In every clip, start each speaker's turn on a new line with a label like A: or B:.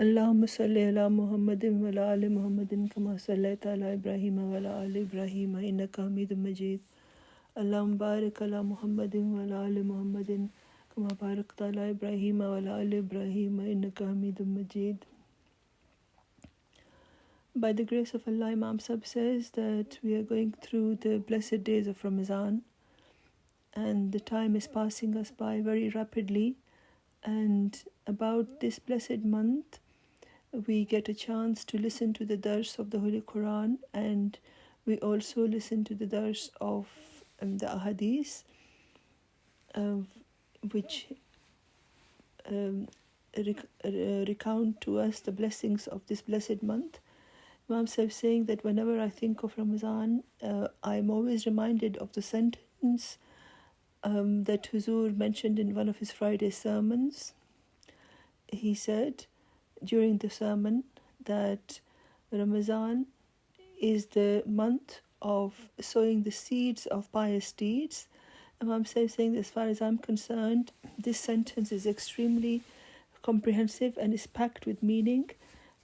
A: Allahumma salli ala Muhammadin wa ala ali Muhammadin kama sallaita ala Ibrahim wa ala ali Ibrahim innaka Hamidum Majid. Allahumma barik ala Muhammadin wa ala ali Muhammadin kama barakta ala Ibrahim wa ala ali Ibrahim innaka Hamidum Majid. By the grace of Allah, Imam Sahib says that we are going through the blessed days of Ramadan, and the time is passing us by very rapidly. And about this blessed month, we get a chance to listen to the dars of the Holy Quran, and we also listen to the dars of the Hadith, which recount to us the blessings of this blessed month. Imam Sahib saying that whenever I think of Ramadan, I'm always reminded of the sentence that Huzur mentioned in one of his Friday sermons. He said during the sermon that Ramadan is the month of sowing the seeds of pious deeds. Imam Sahib saying that as far as I'm concerned, this sentence is extremely comprehensive and is packed with meaning.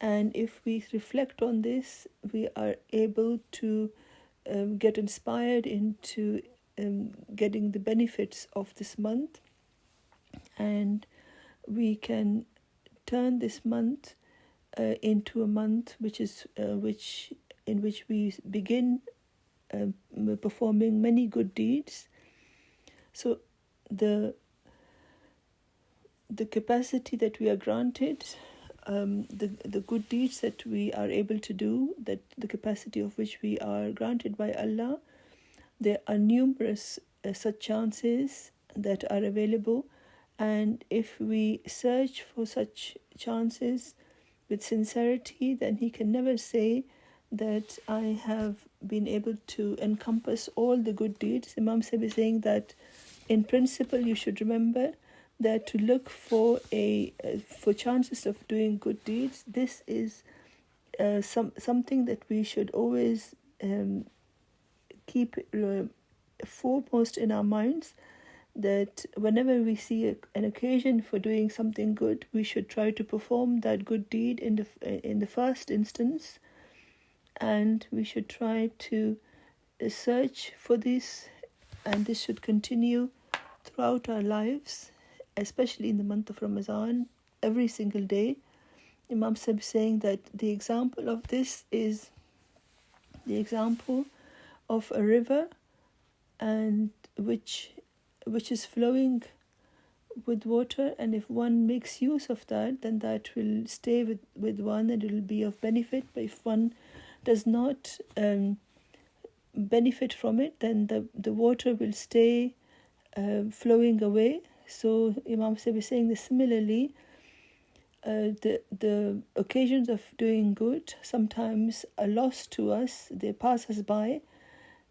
A: And if we reflect on this, we are able to get inspired into getting the benefits of this month, and we can turn this month into a month in which we begin performing many good deeds. So the capacity that we are granted, the good deeds that we are able to do, that the capacity of which we are granted by Allah, there are numerous such chances that are available, and if we search for such chances with sincerity, then He can never say that I have been able to encompass all the good deeds. Imam Sahib is saying that in principle you should remember that to look for chances of doing good deeds, this is something that we should always keep foremost in our minds, that whenever we see an occasion for doing something good, we should try to perform that good deed in the first instance, and we should try to search for this, and this should continue throughout our lives, especially in the month of Ramadan, every single day. Imam Sahib saying that the example of this is the example of a river, and which is flowing with water, and if one makes use of that, then that will stay with one and it will be of benefit. But if one does not benefit from it, then the water will stay flowing away. So Imam Sahib is saying that similarly, the occasions of doing good sometimes are lost to us, they pass us by,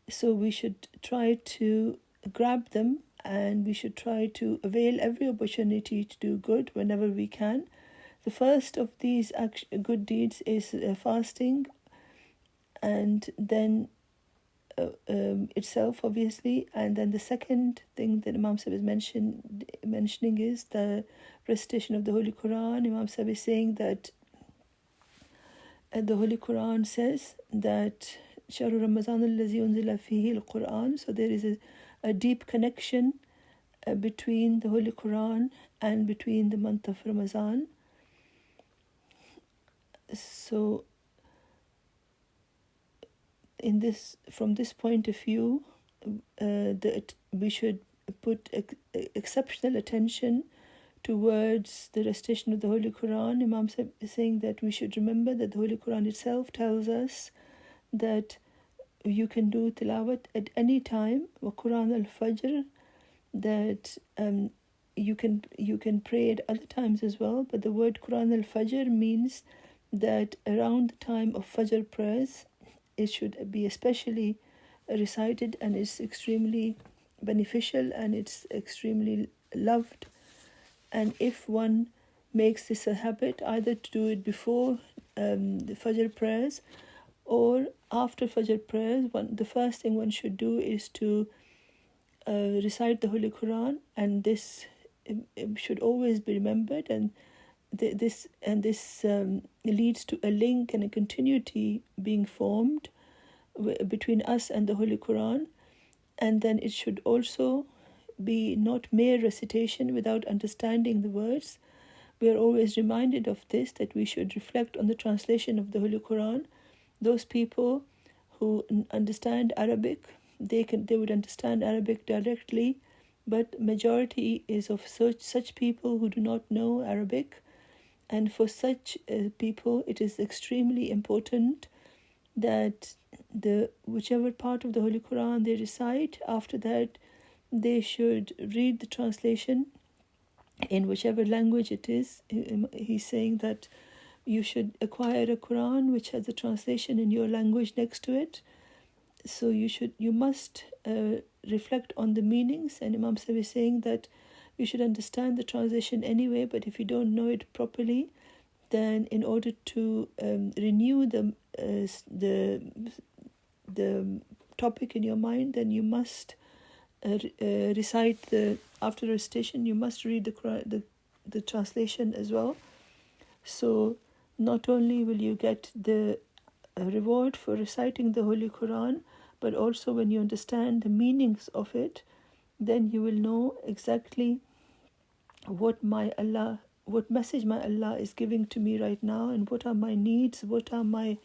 A: so we should try to grab them, and we should try to avail every opportunity to do good whenever we can. The first of these good deeds is fasting, and then itself, obviously, and then the second thing that Imam Sahib is mentioning is the recitation of the Holy Quran. Imam Sahib is saying that the Holy Quran says that Shahru Ramadan allazi unzila fihi al-Quran, so there is a deep connection between the Holy Quran and between the month of Ramadan. So from this point of view, that we should put exceptional attention towards the recitation of the Holy Quran. Imam is saying that we should remember that the Holy Quran itself tells us that you can do tilawat at any time, wa Quran al-Fajr, that you can pray at other times as well, but the word Quran al-Fajr means that around the time of Fajr prayers, it should be especially recited, and it's extremely beneficial and it's extremely loved. And if one makes this a habit, either to do it before the Fajr prayers or after Fajr prayers, the first thing one should do is to recite the Holy Quran, and this should always be remembered. And this leads to a link and a continuity being formed between us and the Holy Quran. And then it should also be not mere recitation without understanding the words. We are always reminded of this, that we should reflect on the translation of the Holy Quran. Those people who understand Arabic, they would understand Arabic directly, but majority is of such people who do not know Arabic. And for such people, it is extremely important that whichever part of the Holy Quran they recite, after that they should read the translation in whichever language it is. He's saying that you should acquire a Quran which has a translation in your language next to it. So you must reflect on the meanings. And Imam Sahib is saying that you should understand the translation anyway, but if you don't know it properly, then in order to renew the topic in your mind, then you must recite after recitation you must read the translation as well. So not only will you get the reward for reciting the Holy Quran, but also when you understand the meanings of it, then you will know exactly what message my Allah is giving to me right now, and what are my needs, what are my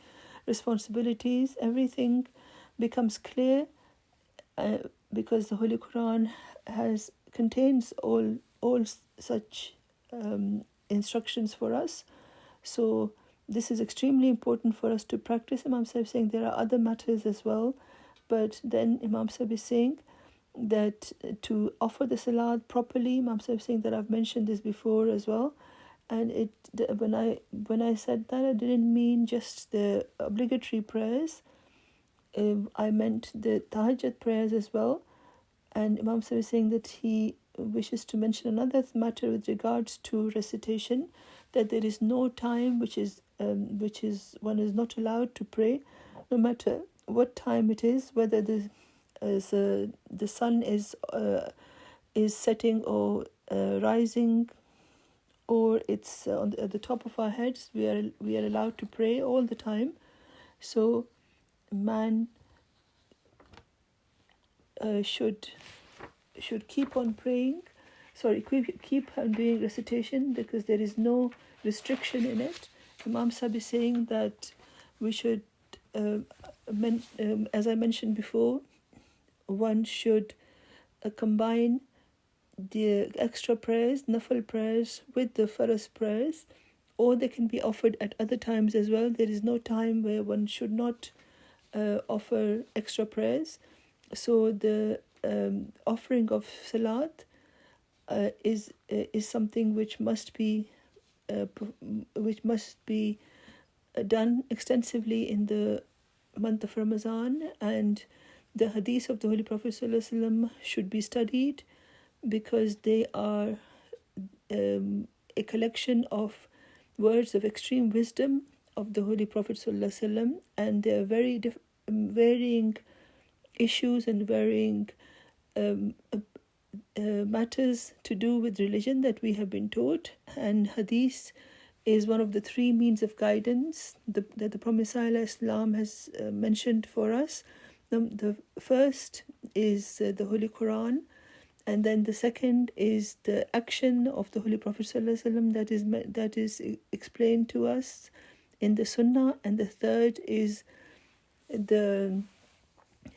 A: responsibilities. Everything becomes clear because the Holy Quran contains all such instructions for us. So this is extremely important for us to practice. Imam Sahib saying there are other matters as well, but then Imam Sahib is saying that to offer the salat properly, Imam Sahib saying that I've mentioned this before as well, and when I said that, I didn't mean just the obligatory prayers. I meant the tahajjud prayers as well. And Imam Sahib is saying that he wishes to mention another matter with regards to recitation, that there is no time which is one is not allowed to pray, no matter what time it is, whether the sun is setting or rising, or it's at the top of our heads. We are allowed to pray all the time. So man should keep on praying. Keep on doing recitation, because there is no restriction in it. Imam Sahib is saying that we should, as I mentioned before, one should combine the extra prayers, nafil prayers, with the faraz prayers, or they can be offered at other times as well. There is no time where one should not offer extra prayers. So the offering of salat is something which must be done extensively in the month of Ramadan, and the hadith of the Holy Prophet ﷺ should be studied, because they are a collection of words of extreme wisdom of the Holy Prophet ﷺ, and they are very varying issues and varying matters to do with religion that we have been taught. And hadith is one of the three means of guidance that the Prophet ﷺ has mentioned for us. The first is the Holy Quran, and then the second is the action of the Holy Prophet ﷺ that is explained to us in the Sunnah, and the third is the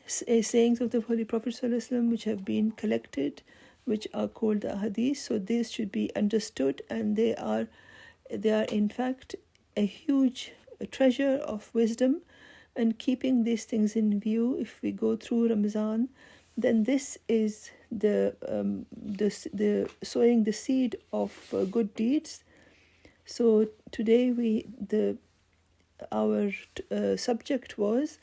A: sayings of the Holy Prophet ﷺ which have been collected, which are called the Hadith. So these should be understood, and they are in fact a huge treasure of wisdom. And keeping these things in view, if we go through Ramadan, then this is the sowing the seed of good deeds. So today our subject was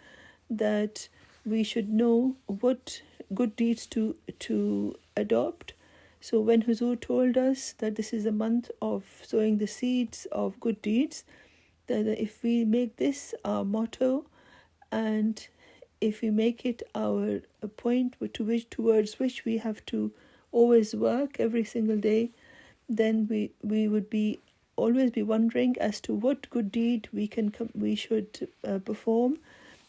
A: that we should know what good deeds to adopt. So when Huzur told us that this is a month of sowing the seeds of good deeds, that if we make this our motto, and if we make it our point towards which we have to always work every single day, then we would be always be wondering as to what good deed we should perform,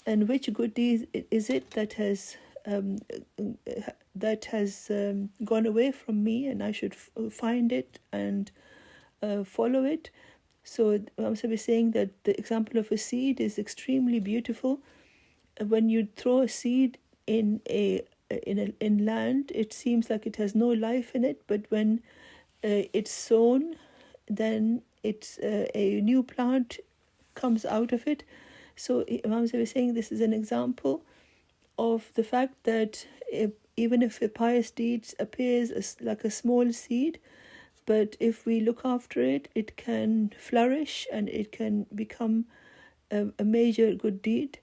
A: and which good deed is it that has gone away from me, and I should find it and follow it. So Imam Sahib is saying that the example of a seed is extremely beautiful. When you throw a seed in land, it seems like it has no life in it, but when it's sown, then it's a new plant comes out of it. So Imam Sahib is saying this is an example of the fact that even if a pious deed appears like a small seed, but if we look after it, it can flourish and it can become a major good deed.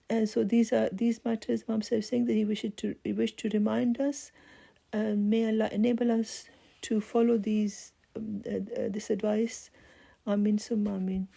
A: And so these matters Imam Sahib is saying that he wished to remind us, and may Allah enable us to follow this advice. Amin summa amin.